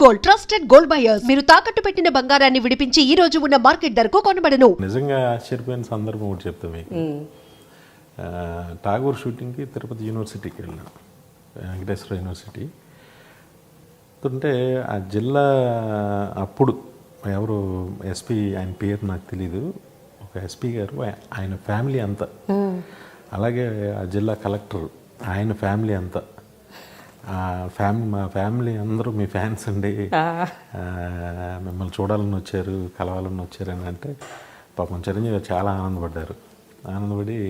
Gold, trusted gold buyers. మీరు తాకట్టు పెట్టిన బంగారాన్ని విడిపించి ఈ రోజు ఉన్న మార్కెట్ ధరకు కొనబడను. నిజంగా ఆశ్చర్యపోయిన సందర్భం ఒకటి చెప్తా మీకు. ఠాగూర్ షూటింగ్కి తిరుపతి యూనివర్సిటీకి వెళ్ళాను, వెంకటేశ్వర యూనివర్సిటీ. అంటే ఆ జిల్లా అప్పుడు ఎవరు ఎస్పీ, ఆయన పేరు నాకు తెలీదు, ఒక ఎస్పీ గారు, ఆయన ఫ్యామిలీ అంతా, అలాగే ఆ జిల్లా కలెక్టర్ ఆయన ఫ్యామిలీ అంతా, మా ఫ్యామిలీ అందరూ మీ ఫ్యాన్స్ అండి, మిమ్మల్ని చూడాలని వచ్చారు, కలవాలని వచ్చారు అని అంటే పాపం చిరంజీవి గారు చాలా ఆనందపడి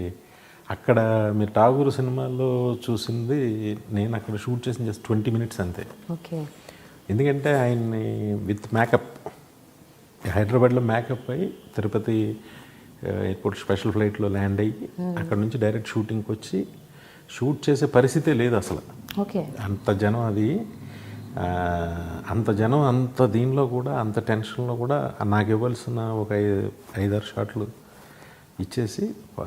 అక్కడ మీరు ఠాగూర్ సినిమాల్లో చూసింది నేను అక్కడ షూట్ చేసిన జస్ట్ 20 minutes అంతే. ఓకే. ఎందుకంటే ఆయన్ని విత్ మేకప్ హైదరాబాద్లో మేకప్ అయ్యి తిరుపతి ఎయిర్పోర్ట్ స్పెషల్ ఫ్లైట్లో ల్యాండ్ అయ్యి అక్కడ నుంచి డైరెక్ట్ షూటింగ్కి వచ్చి షూట్ చేసే పరిస్థితే లేదు అసలు. ఓకే. అంత జనం, అది అంత జనం, అంత దీనిలో కూడా, అంత టెన్షన్లో కూడా నాకు ఇవ్వాల్సిన ఒక 5-6 షాట్లు ఇచ్చేసి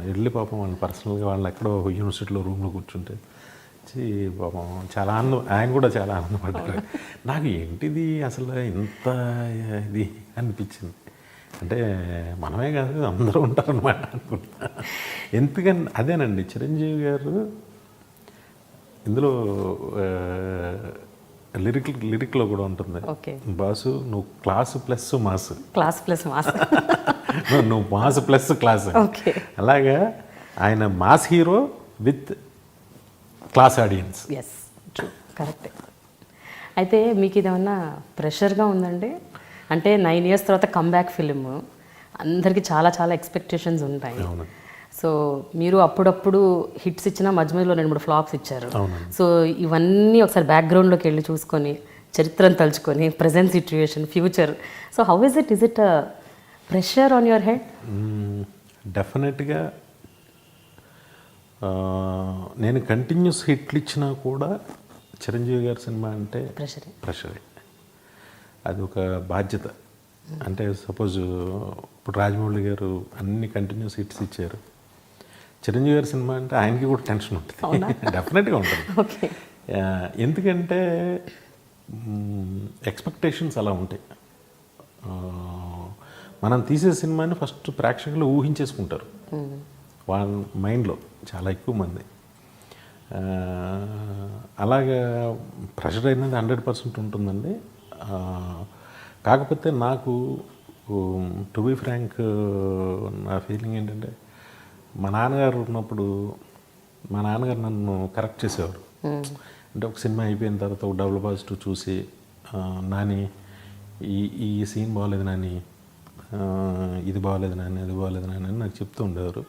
వెళ్ళి పాపం వాళ్ళు పర్సనల్గా వాళ్ళు ఎక్కడో యూనివర్సిటీలో రూమ్లో కూర్చుంటే పాపం చాలా ఆయన కూడా చాలా ఆనందపడ్డారు. నాకు ఏంటిది అసలు ఇంత ఇది అనిపించింది. అంటే మనమే కాదు అందరూ ఉంటారనమాట అనుకుంటా. ఎందుకని అదేనండి, చిరంజీవి గారు ఇందులో లిరిక్లో కూడా ఉంటుంది, బాసు నువ్వు క్లాసు ప్లస్ మాస్, నువ్వు మాస్ ప్లస్ క్లాస్. అలాగా ఆయన mass hero with class audience. Yes, correct. అయితే మీకు ఇదేమన్నా ప్రెషర్గా ఉందండి? అంటే 9 years తర్వాత కమ్బ్యాక్ ఫిలిం, అందరికీ చాలా చాలా ఎక్స్పెక్టేషన్స్ ఉంటాయి. సో మీరు అప్పుడప్పుడు హిట్స్ ఇచ్చినా మధ్యలో 2-3 ఫ్లాప్స్ ఇచ్చారు. సో ఇవన్నీ ఒకసారి బ్యాక్గ్రౌండ్లోకి వెళ్ళి చూసుకొని, చరిత్రను తలుచుకొని, present situation, future, so how is it pressure on your head? డెఫినెట్గా నేను కంటిన్యూస్ హిట్లు ఇచ్చినా కూడా చిరంజీవి గారి సినిమా అంటే ప్రెషరే. అది ఒక బాధ్యత. అంటే సపోజ్ ఇప్పుడు రాజమౌళి గారు అన్ని కంటిన్యూస్ హిట్స్ ఇచ్చారు, చిరంజీవి గారి సినిమా అంటే ఆయనకి కూడా టెన్షన్ ఉంటుంది, డెఫినెట్గా ఉంటుంది. ఎందుకంటే ఎక్స్పెక్టేషన్స్ అలా ఉంటాయి. మనం తీసే సినిమాని ఫస్ట్ ప్రేక్షకులు ఊహించేసుకుంటారు వాళ్ళ మైండ్లో, చాలా ఎక్కువ మంది. అలాగా ప్రెషర్ అనేది 100% ఉంటుందండి. కాకపోతే నాకు టు బీ ఫ్రాంక్ నా ఫీలింగ్ ఏంటంటే, మా నాన్నగారు ఉన్నప్పుడు మా నాన్నగారు నన్ను కరెక్ట్ చేసేవారు. అంటే ఒక సినిమా అయిపోయిన తర్వాత ఒక డబుల్ పాజిటివ్ చూసి, నాని ఈ సీన్ బాగోలేదు నాని, ఇది బాగోలేదు నాని, అది బాగోలేదు నాని అని నాకు చెప్తూ ఉండేవారు.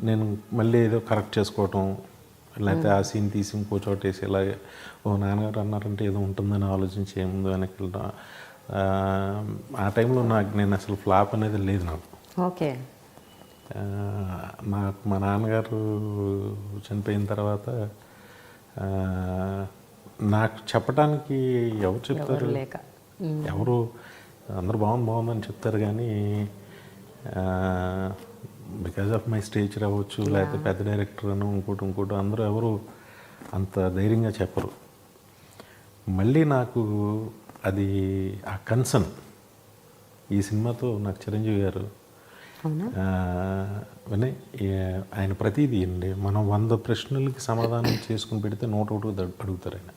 నేను మళ్ళీ ఏదో కరెక్ట్ చేసుకోవటం, లేకపోతే ఆ సీన్ తీసి ఇంకో చోట వేసి ఇలాగే, నాన్నగారు అన్నారంటే ఏదో ఉంటుందని ఆలోచించి ఏముందో వెనక్కి వెళ్తాం. ఆ టైంలో నేను అసలు ఫ్లాప్ అనేది లేదు నాకు. ఓకే. నాకు మా నాన్నగారు చనిపోయిన తర్వాత నాకు చెప్పడానికి ఎవరు చెప్తారు? ఎవరు, అందరూ బాగుందని చెప్తారు కానీ బికాజ్ ఆఫ్ మై స్టేచర్ అవ్వచ్చు, లేకపోతే పెద్ద డైరెక్టర్ అని ఇంకోటి అందరూ ఎవరు అంత ధైర్యంగా చెప్పరు. మళ్ళీ నాకు అది ఆ కన్సర్న్ ఈ సినిమాతో నాకు చిరంజీవి గారు వినయ్, ఆయన ప్రతిదీ అండి, మనం 100 ప్రశ్నలకి సమాధానం చేసుకుని పెడితే 101 అడుగుతారు ఆయన.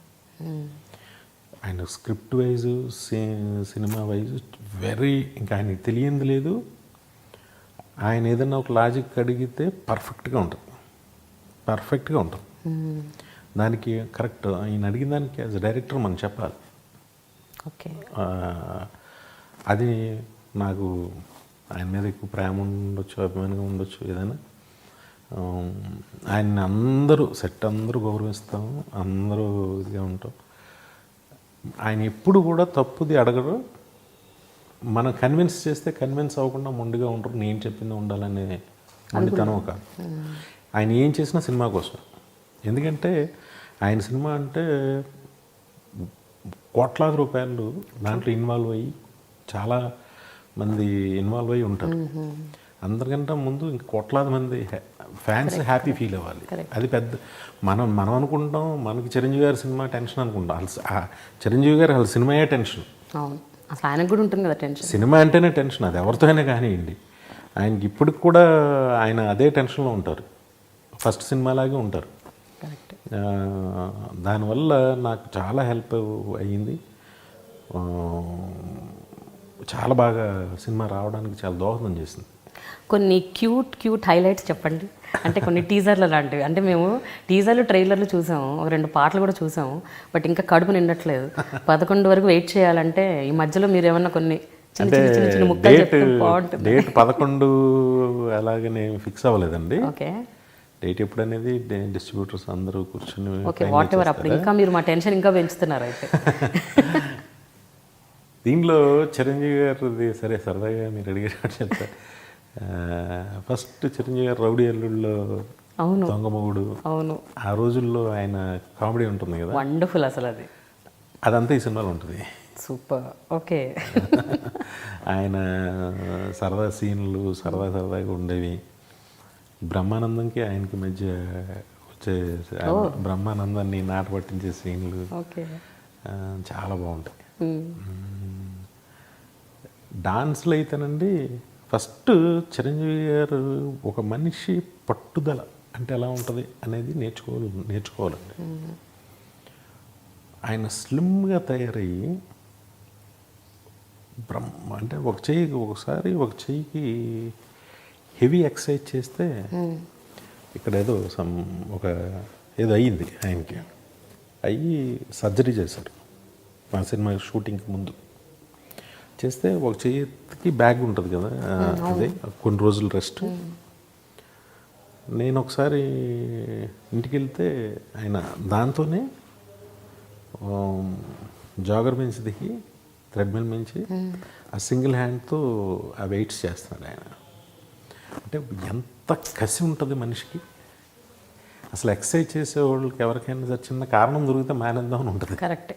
ఆయన script wise, cinema wise very, ఇంకా ఆయనకి తెలియంది లేదు. ఆయన ఏదైనా ఒక లాజిక్ అడిగితే పర్ఫెక్ట్గా ఉంటుంది. దానికి కరెక్ట్, ఆయన అడిగిన దానికి యాజ్ డైరెక్టర్ మనం చెప్పాలి. ఓకే. అది నాకు ఆయన మీద ఎక్కువ ప్రేమ ఉండొచ్చు, అభిమానంగా ఉండొచ్చు, ఏదైనా. ఆయన్ని అందరూ సెట్ అందరూ గౌరవిస్తాము, అందరూ ఇదిగా ఉంటాం. ఆయన ఎప్పుడు కూడా తప్పుది అడగరు. మనం కన్విన్స్ చేస్తే కన్విన్స్ అవ్వకుండా మొండిగా ఉంటారు. నేను చెప్పింది ఉండాలనే మొండితనం కాదు. ఆయన ఏం చేసినా సినిమా కోసం. ఎందుకంటే ఆయన సినిమా అంటే కోట్లాది రూపాయలు దాంట్లో ఇన్వాల్వ్ అయ్యి, చాలా మంది ఇన్వాల్వ్ అయ్యి ఉంటారు. అందరికంటే ముందు ఇంక కోట్లాది మంది ఫ్యాన్స్ హ్యాపీ ఫీల్ అవ్వాలి. అది పెద్ద మనం అనుకుంటాం మనకి చిరంజీవి గారి సినిమా టెన్షన్ అనుకుంటాం. చిరంజీవి గారు వాళ్ళ సినిమాయే టెన్షన్. అవును, అసలు ఆయనకు కూడా ఉంటుంది కదా టెన్షన్. సినిమా అంటేనే టెన్షన్, అది ఎవరితో అయినా కానివ్వండి. ఆయనకి ఇప్పటికి కూడా ఆయన అదే టెన్షన్లో ఉంటారు, ఫస్ట్ సినిమాలాగే ఉంటారు. కరెక్ట్. దానివల్ల నాకు చాలా హెల్ప్ అయ్యింది. చాలా బాగా సినిమా రావడానికి చాలా దోహదం చేసింది. కొన్ని క్యూట్ హైలైట్స్ చెప్పండి, అంటే కొన్ని టీజర్లు లాంటివి. అంటే మేము టీజర్లు ట్రైలర్లు చూసాము, 2 పాటలు కూడా చూసాము, బట్ ఇంకా కడుపు నిండట్లేదు. 11 వరకు వెయిట్ చేయాలంటే ఈ మధ్యలో మీరు ఏమన్నా కొన్ని చిన్న ముక్కలు చెప్తే బాగుంటుంది. డేట్ 11 అలాగే నేను ఫిక్స్ అవ్వలేదండి. ఓకే, డేట్ ఎప్పుడనేది డిస్ట్రిబ్యూటర్స్ అందరూ కూర్చొని ఓకే, వాట్ ఎవర్. అప్పుడు ఇంకా మీరు మా టెన్షన్ ఇంకా పెంచుతున్నారు అయితే. దీనిలో చిరంజీవి గారిది సరే సరదాగా మీరు అడిగేటట్టు చెప్తా. ఫస్ట్ చిరంజీవి గారు రౌడీ అల్లుళ్ళలో అవును, దొంగమగుడు, అవును, ఆ రోజుల్లో ఆయన కామెడీ ఉంటుంది కదా, వండర్ఫుల్ అసలు అదంతా ఈ సినిమాలో ఉంటుంది. సూపర్. ఓకే. ఆయన సరదా సీన్లు సరదాగా ఉండేవి. బ్రహ్మానందంకి ఆయనకి మధ్య వచ్చే బ్రహ్మానందాన్ని నాట పట్టించే సీన్లు చాలా బాగుంటాయి. డాన్స్లో అయితేనండి ఫస్ట్ చిరంజీవి గారు ఒక మనిషి పట్టుదల అంటే ఎలా ఉంటుంది అనేది నేర్చుకోవాలండి. ఆయన స్లిమ్గా తయారయ్యి అంటే ఒకసారి ఒక చెయ్యికి హెవీ ఎక్సర్సైజ్ చేస్తే ఇక్కడ ఏదో అయ్యింది ఆయనకి, అయ్యి సర్జరీ చేశారు మా సినిమా షూటింగ్కి ముందు. చేస్తే ఒక చేతికి బ్యాగ్ ఉంటుంది కదా, అదే కొన్ని రోజులు రెస్ట్. నేను ఒకసారి ఇంటికి వెళ్తే ఆయన దాంతోనే జాగర్ మించి దిగి థ్రెడ్మిల్ మించి ఆ సింగిల్ హ్యాండ్తో ఆ వెయిట్స్ చేస్తున్నాడు ఆయన. అంటే ఎంత కసి ఉంటుంది మనిషికి. అసలు ఎక్సర్సైజ్ చేసే వాళ్ళకి ఎవరికైనా సరే చిన్న కారణం దొరికితే మానేద్దామని ఉంటుంది. కరెక్ట్.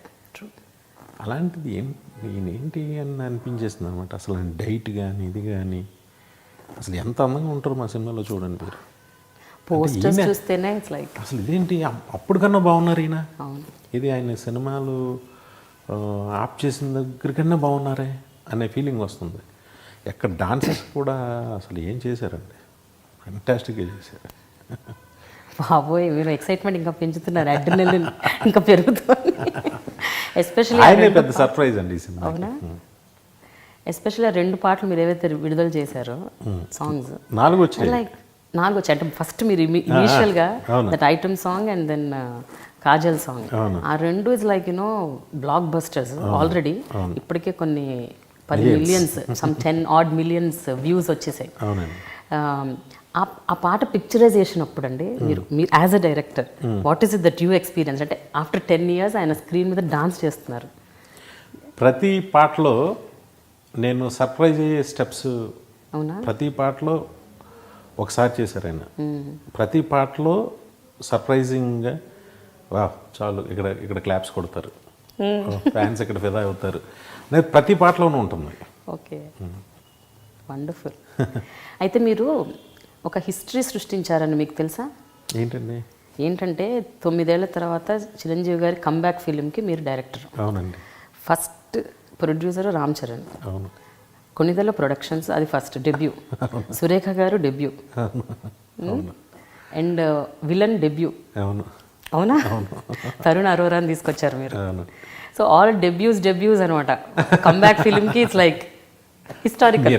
అలాంటిది నేనేంటి అని అనిపించేస్తుంది అనమాట. అసలు డైట్ కానీ ఇది కానీ అసలు ఎంత అందంగా ఉంటారు మా సినిమాలో చూడండి మీరు. పోస్టర్స్ చూస్తేనే ఇట్స్ లైక్ అసలు ఇదేంటి అప్పుడు కన్నా బాగున్నారు ఈయన, ఇది ఆయన సినిమాలు ఆప్ చేసిన దగ్గర కన్నా బాగున్నారే అనే ఫీలింగ్ వస్తుంది. ఎక్కడ డాన్సర్స్ కూడా అసలు ఏం చేశారండి, ఫెంటాస్టిక్గా చేశారు. బాబోయ్, మీరు ఎక్సైట్మెంట్ ఇంకా పెంచుతున్నారు, అడ్రినలిన్ ఇంకా పెరుగుతుంది. ఎస్పెషల్లీ ఆయనే పెద్ద సర్ప్రైజ్ అండి ఈ సినిమా. అవునా? ఎస్పెషల్లీ 2 పాటలు మీరు ఏవైతే విడుదల చేశారో సాంగ్స్ 4 వచ్చాయి. లైక్ 4 వచ్చాయి. అంటే ఫస్ట్ మీరు ఇనీషియల్గా that item song and then Kajal song, ఆ 2 is like blockbusters already. ఇప్పటికే కొన్ని 10 millions, some 10 odd millions views వచ్చేసాయి. ఆ పాట పిక్చరైజేషన్ అప్పుడు అండి మీరు as a director what is it that you experience? అంటే ఆఫ్టర్ 10 years ఆయన స్క్రీన్ మీద డాన్స్ చేస్తున్నారు. ప్రతి పాటలో నేను సర్ప్రైజ్ అయ్యే స్టెప్స్, అవునా? ప్రతి పాటలో ఒకసారి చేశారు ఆయన. ప్రతి పాటలో సర్ప్రైజింగ్గా వా చాలు ఇక్కడ క్లాప్స్ కొడతారు, ఫ్యాన్స్ ఇక్కడ ఫిదా అవుతారు అనేది ప్రతి పాటలోనూ ఉంటుంది. Okay, wonderful. అయితే మీరు ఒక హిస్టరీ సృష్టించారని మీకు తెలుసా? ఏంటంటే 9 ఏళ్ల తర్వాత చిరంజీవి గారి కంబ్యాక్ ఫిలింకి మీరు డైరెక్టర్. అవునండి. First producer Ram Charan. అవును. కొన్నిదల ప్రొడక్షన్స్ అది ఫస్ట్ డెబ్యూ. సురేఖ గారు డెబ్యూ అండ్ విలన్ డెబ్యూ. అవునా? తరుణ్ అరోరాని తీసుకొచ్చారు మీరు. సో ఆల్ డెబ్యూస్ అనమాట. కంబ్యాక్ ఫిలింకి ఇట్స్ లైక్ హిస్టారికల్.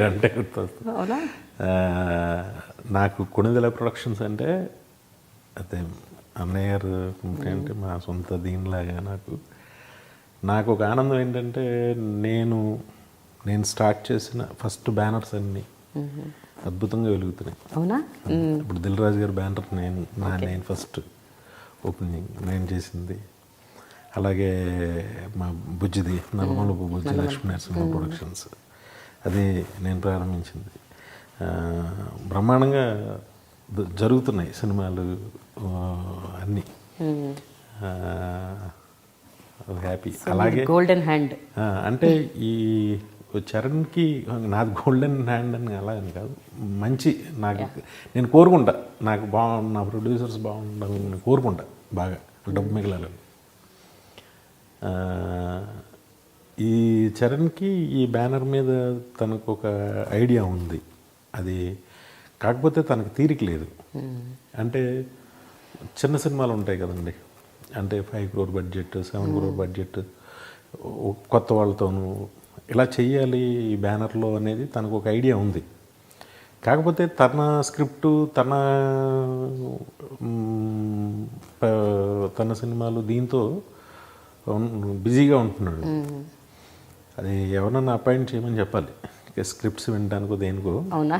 అవునా? నాకు కొనిదెల ప్రొడక్షన్స్ అంటే అదే అన్నయ్య గారు అంటే మా సొంత దీనిలాగా నాకు ఒక ఆనందం ఏంటంటే నేను స్టార్ట్ చేసిన ఫస్ట్ బ్యానర్స్ అన్నీ అద్భుతంగా వెలుగుతున్నాయి. అవునా? ఇప్పుడు దిల్ రాజు గారి బ్యానర్ నేను ఫస్ట్ ఓపెనింగ్ నేను చేసింది. అలాగే మా బుజ్జిది నల్గొండపు బుజ్జి లక్ష్మీ నరసింహ ప్రొడక్షన్స్, అది నేను ప్రారంభించింది. బ్రహ్మాండంగా జరుగుతున్నాయి సినిమాలు అన్నీ. హ్యాపీ. అలాగే గోల్డెన్ హ్యాండ్ అంటే ఈ చరణ్కి నాది గోల్డెన్ హ్యాండ్ అని అలా అని కాదు, మంచి నాకు నేను కోరుకుంటా, నాకు నా ప్రొడ్యూసర్స్ బాగుండాలని నేను కోరుకుంటా, బాగా డబ్బు మిగలాలని. ఈ చరణ్కి ఈ బ్యానర్ మీద తనకు ఒక ఐడియా ఉంది, అది కాకపోతే తనకు తీరిక లేదు. అంటే చిన్న సినిమాలు ఉంటాయి కదండి, అంటే 5 crore బడ్జెట్, 7 crore బడ్జెట్, కొత్త వాళ్ళతోనూ ఇలా చెయ్యాలి ఈ బ్యానర్లో అనేది తనకు ఒక ఐడియా ఉంది. కాకపోతే తన స్క్రిప్టు, తన సినిమాలు దీంతో బిజీగా ఉంటున్నాడు. అది ఎవరన్నా అపాయింట్ చేయమని చెప్పాలి, స్క్రిప్ట్స్ వినడానికో దేనికో. అవునా?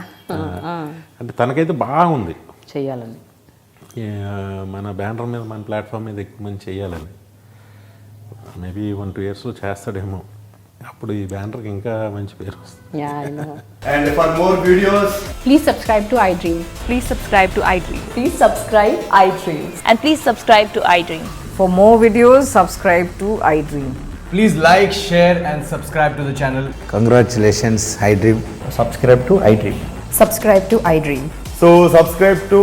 అంటే తనకైతే బాగుంది చెయ్యాలని, మన బ్యానర్ మీద, మన ప్లాట్ఫామ్ మీద ఎక్కువ మంది చేయాలని. మేబీ 1-2 yearsలో చేస్తాడేమో, అప్పుడు ఈ బ్యానర్కి ఇంకా మంచి పేరు వస్తుంది. Yeah, I know. And for more videos, Please subscribe to iDream. Please subscribe to iDream. Please subscribe iDream. And please subscribe to iDream. For more videos, subscribe to iDream. please like, share and subscribe to the channel. Congratulations, iDream. Subscribe to iDream. Subscribe to iDream. So subscribe to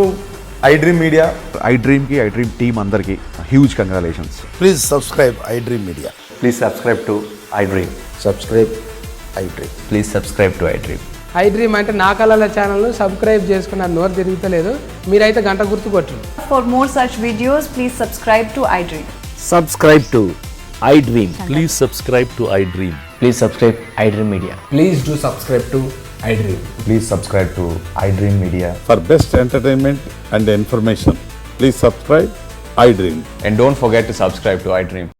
iDream Media. iDream ki iDream team andarki huge congratulations. Please subscribe iDream Media. Please subscribe to iDream. Subscribe iDream. Please subscribe to iDream. iDream అంటే నా కళల ఛానల్ను subscribe చేసుకున్న నోరు తిరుగుతలేదు, మీరైతే గంట గుర్తు కొట్టండి. For more such videos, please subscribe to iDream. Subscribe to iDream. Please subscribe to iDream. Please subscribe iDream Media. Please do subscribe to iDream. Please subscribe to iDream Media. For best entertainment and information, please subscribe iDream. And don't forget to subscribe to iDream.